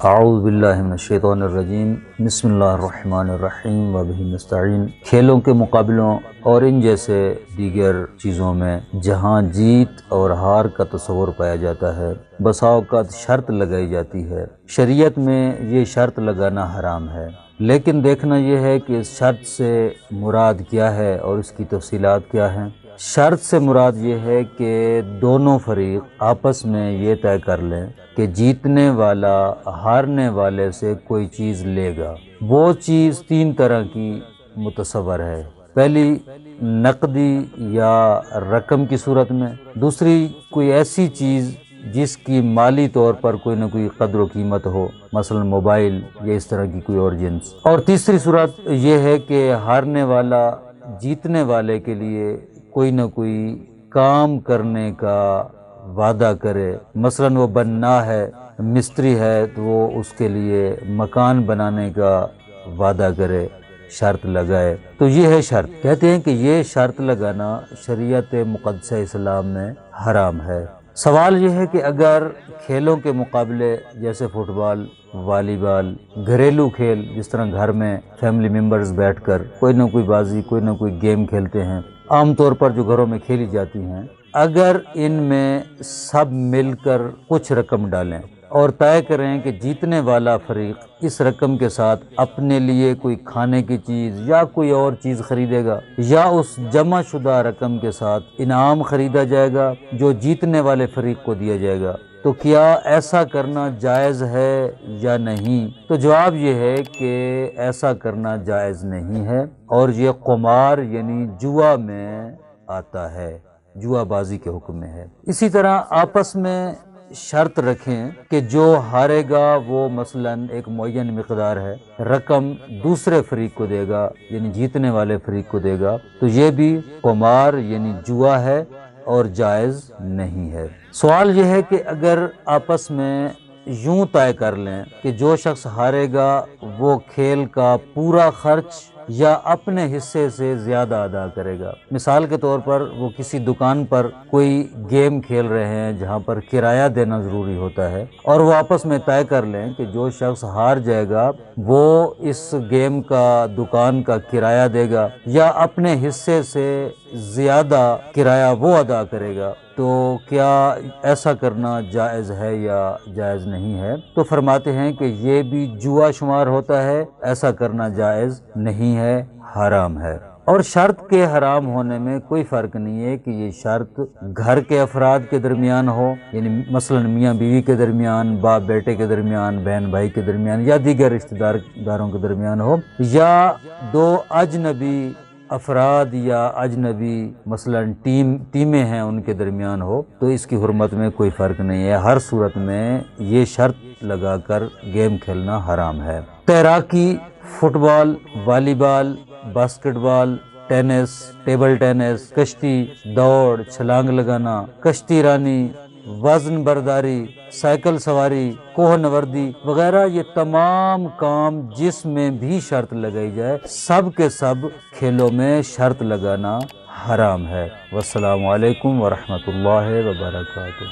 اعوذ باللہ من الشیطان الرجیم، بسم اللہ الرحمن الرحیم وبہ نستعین۔ کھیلوں کے مقابلوں اور ان جیسے دیگر چیزوں میں جہاں جیت اور ہار کا تصور پایا جاتا ہے، بسا اوقات شرط لگائی جاتی ہے۔ شریعت میں یہ شرط لگانا حرام ہے، لیکن دیکھنا یہ ہے کہ اس شرط سے مراد کیا ہے اور اس کی تفصیلات کیا ہیں۔ شرط سے مراد یہ ہے کہ دونوں فریق آپس میں یہ طے کر لیں کہ جیتنے والا ہارنے والے سے کوئی چیز لے گا۔ وہ چیز تین طرح کی متصور ہے۔ پہلی نقدی یا رقم کی صورت میں، دوسری کوئی ایسی چیز جس کی مالی طور پر کوئی نہ کوئی قدر و قیمت ہو، مثلا موبائل یا اس طرح کی کوئی اور جنس، اور تیسری صورت یہ ہے کہ ہارنے والا جیتنے والے کے لیے کوئی نہ کوئی کام کرنے کا وعدہ کرے، مثلا وہ بننا ہے، مستری ہے تو وہ اس کے لیے مکان بنانے کا وعدہ کرے، شرط لگائے۔ تو یہ ہے شرط۔ کہتے ہیں کہ یہ شرط لگانا شریعت مقدسہ اسلام میں حرام ہے۔ سوال یہ ہے کہ اگر کھیلوں کے مقابلے جیسے فٹ بال، والی بال، گھریلو کھیل جس طرح گھر میں فیملی ممبرز بیٹھ کر کوئی نہ کوئی بازی، کوئی نہ کوئی گیم کھیلتے ہیں، عام طور پر جو گھروں میں کھیلی جاتی ہیں، اگر ان میں سب مل کر کچھ رقم ڈالیں اور طے کریں کہ جیتنے والا فریق اس رقم کے ساتھ اپنے لیے کوئی کھانے کی چیز یا کوئی اور چیز خریدے گا، یا اس جمع شدہ رقم کے ساتھ انعام خریدا جائے گا جو جیتنے والے فریق کو دیا جائے گا، تو کیا ایسا کرنا جائز ہے یا نہیں؟ تو جواب یہ ہے کہ ایسا کرنا جائز نہیں ہے، اور یہ قمار یعنی جوا میں آتا ہے، جوا بازی کے حکم میں ہے۔ اسی طرح آپس میں شرط رکھیں کہ جو ہارے گا وہ مثلا ایک معین مقدار ہے رقم دوسرے فریق کو دے گا، یعنی جیتنے والے فریق کو دے گا، تو یہ بھی قمار یعنی جوا ہے اور جائز نہیں ہے۔ سوال یہ ہے کہ اگر آپس میں یوں طے کر لیں کہ جو شخص ہارے گا وہ کھیل کا پورا خرچ یا اپنے حصے سے زیادہ ادا کرے گا، مثال کے طور پر وہ کسی دکان پر کوئی گیم کھیل رہے ہیں جہاں پر کرایہ دینا ضروری ہوتا ہے، اور وہ آپس میں طے کر لیں کہ جو شخص ہار جائے گا وہ اس گیم کا دکان کا کرایہ دے گا یا اپنے حصے سے زیادہ کرایہ وہ ادا کرے گا، تو کیا ایسا کرنا جائز ہے یا جائز نہیں ہے؟ تو فرماتے ہیں کہ یہ بھی جوا شمار ہوتا ہے، ایسا کرنا جائز نہیں ہے، حرام ہے۔ اور شرط کے حرام ہونے میں کوئی فرق نہیں ہے کہ یہ شرط گھر کے افراد کے درمیان ہو، یعنی مثلا میاں بیوی کے درمیان، باپ بیٹے کے درمیان، بہن بھائی کے درمیان، یا دیگر رشتہ داروں کے درمیان ہو، یا دو اجنبی افراد یا اجنبی مثلا ٹیمیں ہیں ان کے درمیان ہو، تو اس کی حرمت میں کوئی فرق نہیں ہے۔ ہر صورت میں یہ شرط لگا کر گیم کھیلنا حرام ہے۔ تیراکی، فٹ بال، والی بال، باسکٹ بال، ٹینس، ٹیبل ٹینس، کشتی، دوڑ، چھلانگ لگانا، کشتی رانی، وزن برداری، سائیکل سواری، کوہ نوردی وغیرہ، یہ تمام کام جس میں بھی شرط لگائی جائے، سب کے سب کھیلوں میں شرط لگانا حرام ہے۔ والسلام علیکم ورحمۃ اللہ وبرکاتہ۔